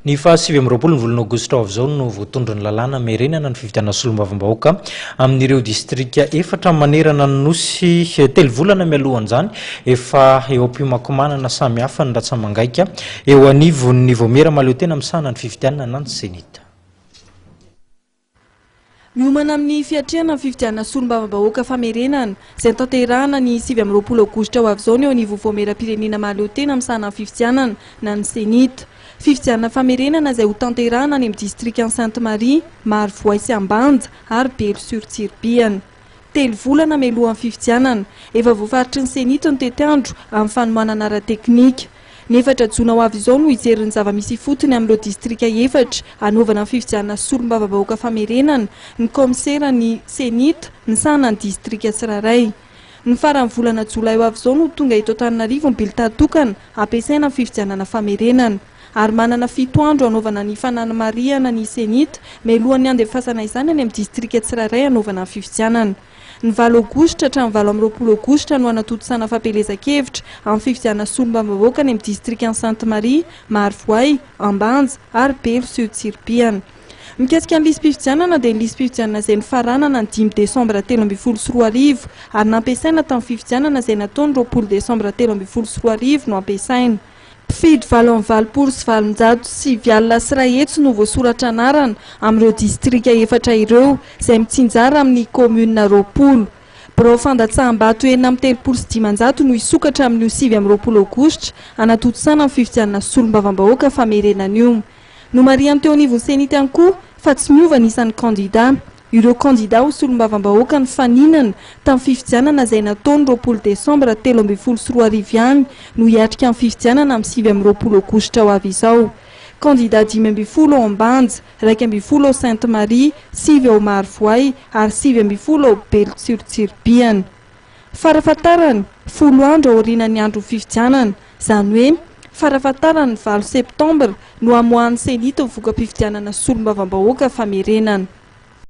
Ny fahasivy amin'ny roapolo ny volana aogositra avy izao no voatondra ny lalàna merenana ny fividianana solombavambahoaka amin'ireo distrika efatra manerana ny nosy telo volana mialohan'izany efa eo am-pihomakomanana samy hafa ny ratsamangaika eo anivon'ny vomera maleo tena misahana ny fividianana nanjy senita. Miomana amin'ny fiatriana ny fividianana solombavambahoaka famerenana izay tanterahana ny 7 amin'ny roapolo aogositra ho avy izao eo anivon'ny vomera-pirenena maleo tena misahana ny fividianana na ny senita. Fividianana famerenana izay ho tanterahana any amin'ny distrika Sainte-Marie, Marivoay sy Ambanja ary Belo-sur-Tsirbihana. Telo volana mialohan'ny fividianana, efa voafaritry ny senita ny toetr'andro amin'ny fanomanana ara-teknika. Ny 4 Jona ho avy izao no hijerin'ny zava-misy fotony amin'ireo distrika efatra hanaovana ny fividianana solombavambahoaka famerenana ny komisera ny senita ny sahana ny distrika tsirairay. Ny faran'ny volana Jolay ho avy izao no tonga eto Antananarivo ny bilita tokana ampiasaina ny fividianana famerenana. Ary manana 7 andro hanaovana ny fanamariana ny senita mialohan'ny andefasana izany any amin'ny distrika tsirairay hanaovana ny fividianana. Ny 9 aogositra hatramin'ny 9 amin'ny roapolo aogositra no hanatotosana fampelezan-kevitra amin'ny fividianana solombavambahoaka any amin'ny distrika Sainte-Marie, Marivoay, Ambanja ary Belo-sur-Tsirbihana. Mikasika ny lisam-pividianana dia ny lisam-pividianana izay nifaranana ny 5 Desambra 2024 ary nampiasaina tamin'ny fividianana izay nataony 20 Desambra 2024 no ampiasaina. Mpifidy 8 sy 700 sy vialina sy ray hetsy no voasoratra anarana amin'ireo distrika efatra ireo izay mitsinjara amin'ny komuna roapolo. Birao fandatsaham-bato 9 sy 500 no isokatra amin'ny 7 amin'ny roapolo aogositra hanatotosana amin'ny fividianana solombavambahoaka famerenana io. No mariany teo anivon'ny senita ihany koa fa tsy miova ny isan'ny kandida. Ireo kandida ho solombavambahoaka ny faninana tamin'ny fividianana izay nataony 20 Desambra 2024 ihany no hiatrika amin'ny fividianana amin'ny 7 amin'ny roapolo aogositra ho avy izao. Kandida 5 ao Ambanja, 2 ao Sainte-Marie, 7 ao Marivoay ary 7 ao Belo-sur-Tsirbihana. Farafatarany 10 andro aorianan'ny andro fividianana, izany hoe farafatarany 9 Septambra no hamohan'ny senita ho voka-pividianana solombavambahoaka famerenana.